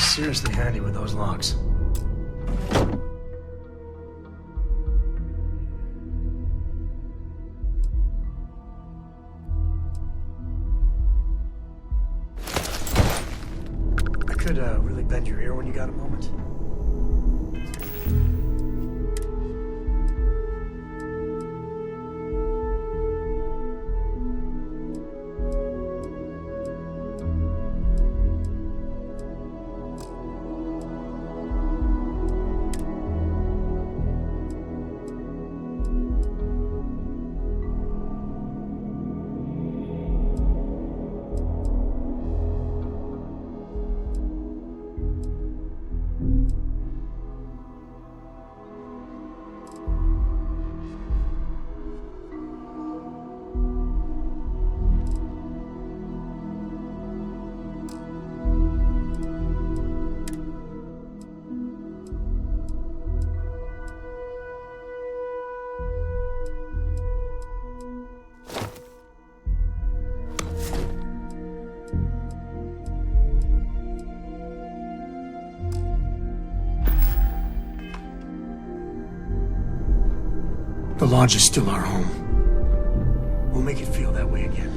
seriously handy with those locks. I could really bend your ear when you got a moment. The lodge is still our home. We'll make it feel that way again.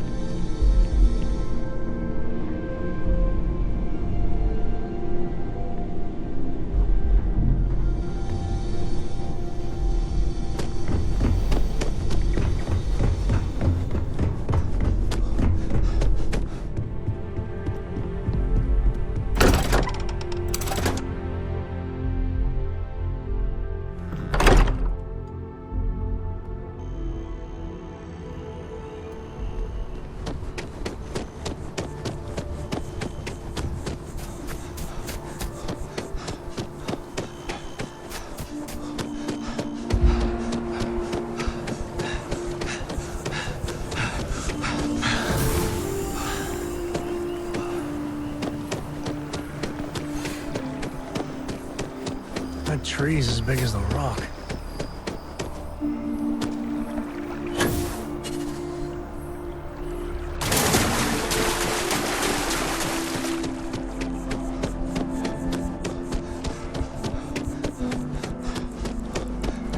That tree's as big as the rock.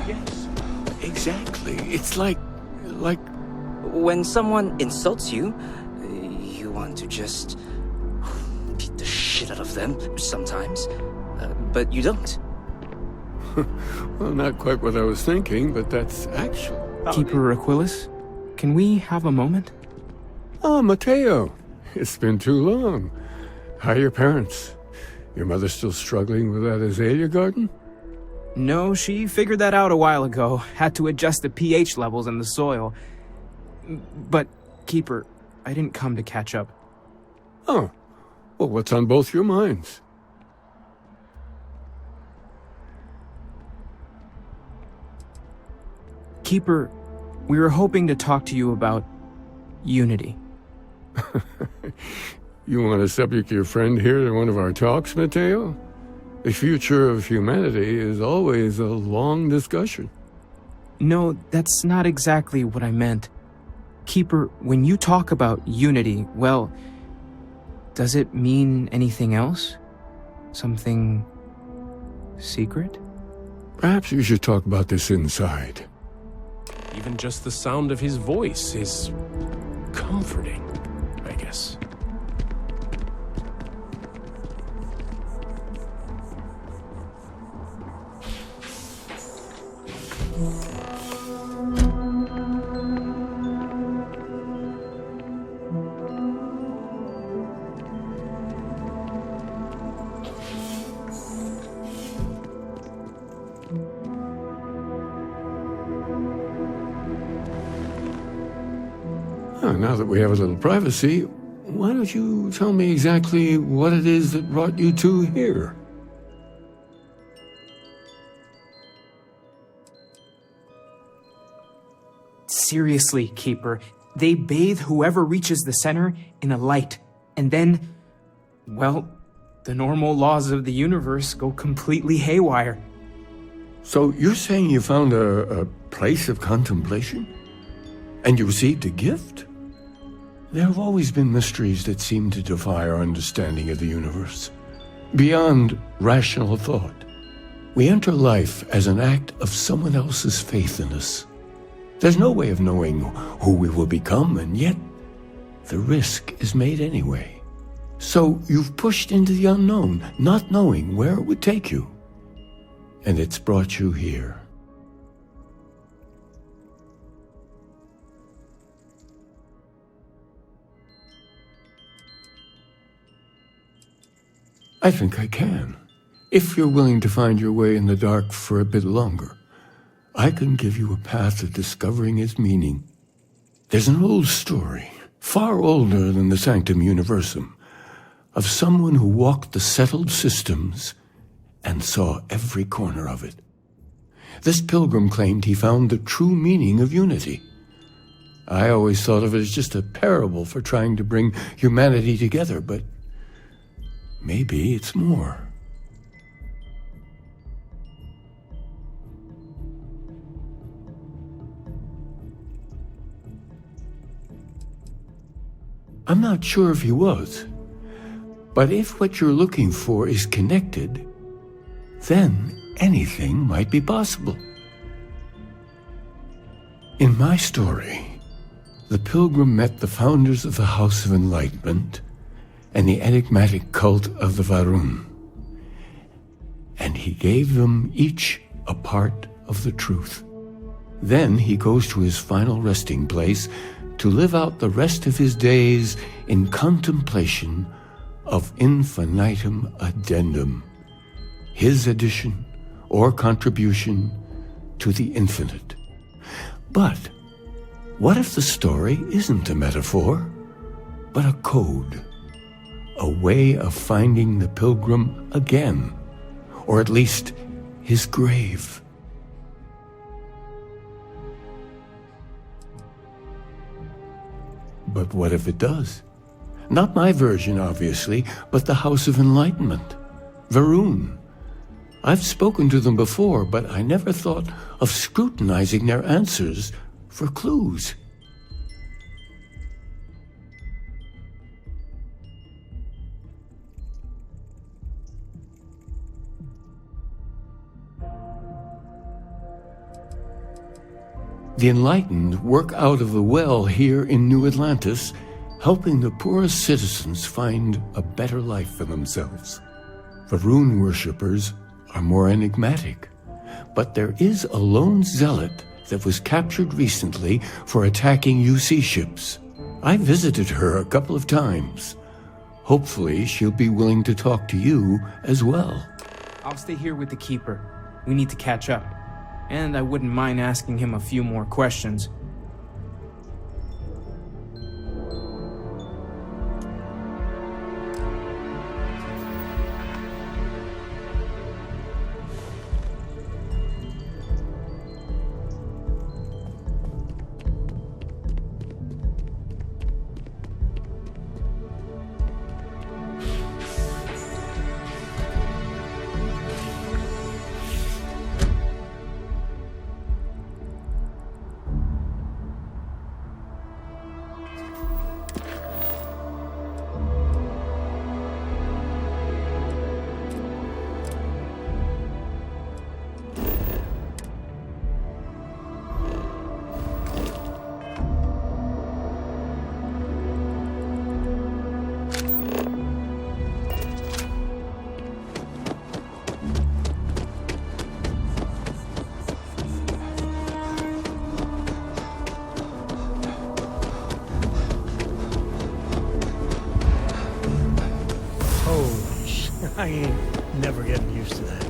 Yes, exactly. It's like... When someone insults you, you want to just beat the shit out of them sometimes, but you don't. Well, not quite what I was thinking, but that's actual. Keeper Aquilus, can we have a moment? Oh, Mateo. It's been too long. How are your parents? Your mother still struggling with that azalea garden? No, she figured that out a while ago. Had to adjust the pH levels in the soil. But, Keeper, I didn't come to catch up. Oh. Well, what's on both your minds? Keeper, we were hoping to talk to you about Unity. You want to subject your friend here to one of our talks, Mateo? The future of humanity is always a long discussion. No, that's not exactly what I meant. Keeper, when you talk about Unity, well, does it mean anything else? Something secret? Perhaps you should talk about this inside. Even just the sound of his voice is comforting, I guess. Now that we have a little privacy, why don't you tell me exactly what it is that brought you two here? Seriously, Keeper, they bathe whoever reaches the center in a light, and then, well, the normal laws of the universe go completely haywire. So you're saying you found a place of contemplation? And you received a gift? There have always been mysteries that seem to defy our understanding of the universe. beyond rational thought. We enter life as an act of someone else's faith in us. There's no way of knowing who we will become, and yet the risk is made anyway. So you've pushed into the unknown, not knowing where it would take you. And it's brought you here. I think I can. If you're willing to find your way in the dark for a bit longer, I can give you a path to discovering its meaning. There's an old story, far older than the Sanctum Universum, of someone who walked the settled systems and saw every corner of it. This pilgrim claimed he found the true meaning of unity. I always thought of it as just a parable for trying to bring humanity together, but maybe it's more. I'm not sure if he was, but if what you're looking for is connected, then anything might be possible. In my story, the pilgrim met the founders of the House of Enlightenment and the enigmatic cult of the Varun, and he gave them each a part of the truth. Then he goes to his final resting place to live out the rest of his days in contemplation of infinitum addendum, his addition or contribution to the infinite. But what if the story isn't a metaphor, but a code? A way of finding the pilgrim again, or at least his grave. But what if it does? Not my version, obviously, but the House of Enlightenment, Varun. I've spoken to them before, but I never thought of scrutinizing their answers for clues. The enlightened work out of the well here in New Atlantis, helping the poorest citizens find a better life for themselves. Varun worshippers are more enigmatic, but there is a lone zealot that was captured recently for attacking UC ships. I visited her a couple of times. Hopefully she'll be willing to talk to you as well. I'll stay here with the Keeper. We need to catch up. And I wouldn't mind asking him a few more questions. I ain't never getting used to that.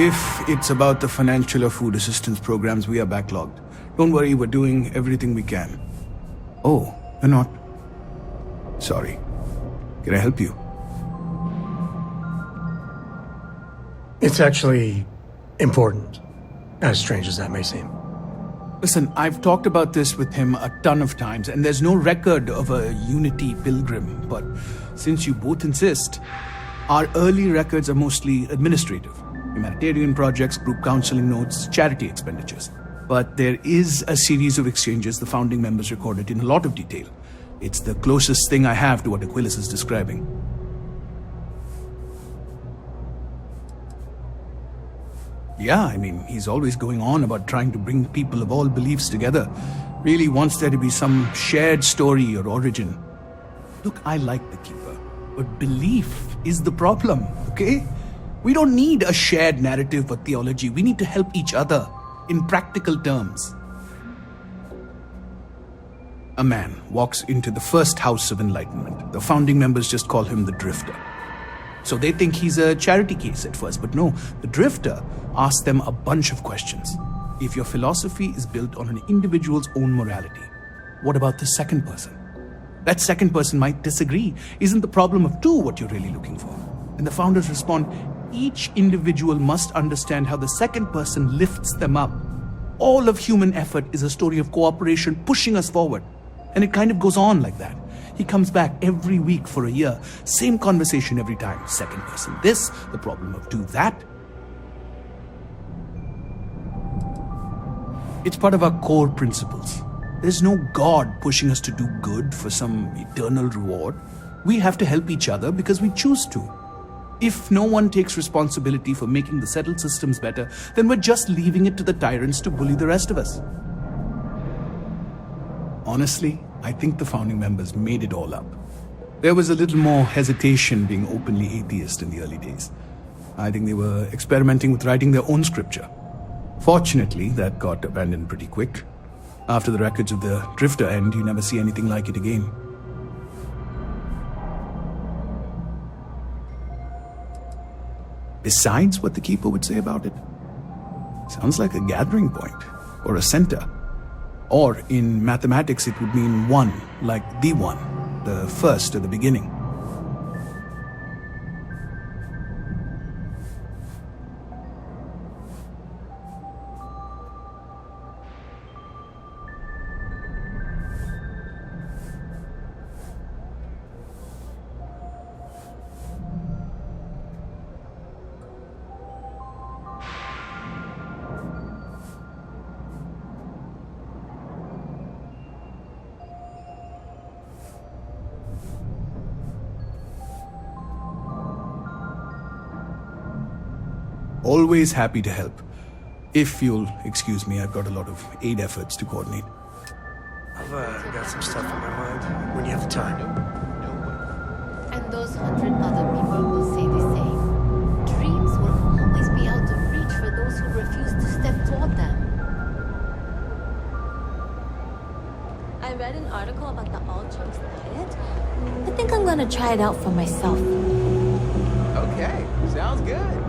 If it's about the financial or food assistance programs, we are backlogged. Don't worry, we're doing everything we can. Oh, you're not? Sorry. Can I help you? It's actually important, as strange as that may seem. Listen, I've talked about this with him a ton of times, and there's no record of a Unity pilgrim. But since you both insist, our early records are mostly administrative. Humanitarian projects, group counseling notes, charity expenditures. But there is a series of exchanges the founding members recorded in a lot of detail. It's the closest thing I have to what Aquilus is describing. Yeah, I mean, he's always going on about trying to bring people of all beliefs together. Really wants there to be some shared story or origin. Look, I like the Keeper, but belief is the problem, okay? We don't need a shared narrative or theology. We need to help each other in practical terms. A man walks into the first house of enlightenment. The founding members just call him the Drifter. So they think he's a charity case at first, but no, the Drifter asks them a bunch of questions. If your philosophy is built on an individual's own morality, what about the second person? That second person might disagree. Isn't the problem of two what you're really looking for? And the founders respond, each individual must understand how the second person lifts them up. All of human effort is a story of cooperation pushing us forward. And it kind of goes on like that. He comes back every week for a year. Same conversation every time. Second person this, the problem of two that. It's part of our core principles. There's no God pushing us to do good for some eternal reward. We have to help each other because we choose to. If no one takes responsibility for making the settled systems better, then we're just leaving it to the tyrants to bully the rest of us. Honestly, I think the founding members made it all up. There was a little more hesitation being openly atheist in the early days. I think they were experimenting with writing their own scripture. Fortunately, that got abandoned pretty quick. After the records of the Drifter end, you never see anything like it again. Besides what the Keeper would say about it, sounds like a gathering point, or a center. Or in mathematics, it would mean one, like the one, the first at the beginning. Always happy to help. If you'll excuse me, I've got a lot of aid efforts to coordinate. I've got some stuff on my mind when you have the time. And those 100 other people will say the same. Dreams will always be out of reach for those who refuse to step toward them. I read an article about the all-chunks diet. I think I'm gonna try it out for myself. Okay, sounds good.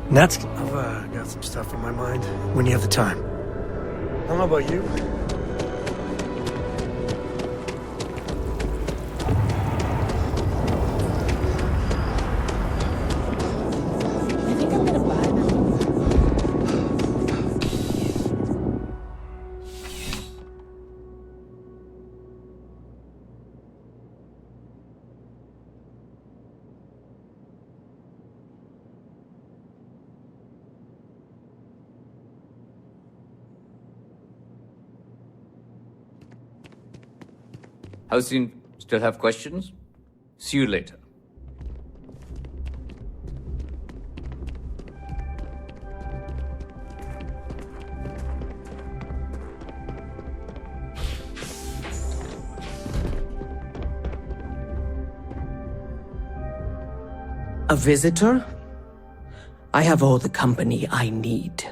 Nats, I've got some stuff on my mind when you have the time. I don't know about you. I think I'm gonna buy them. How's soon? Still have questions? See you later. A visitor? I have all the company I need.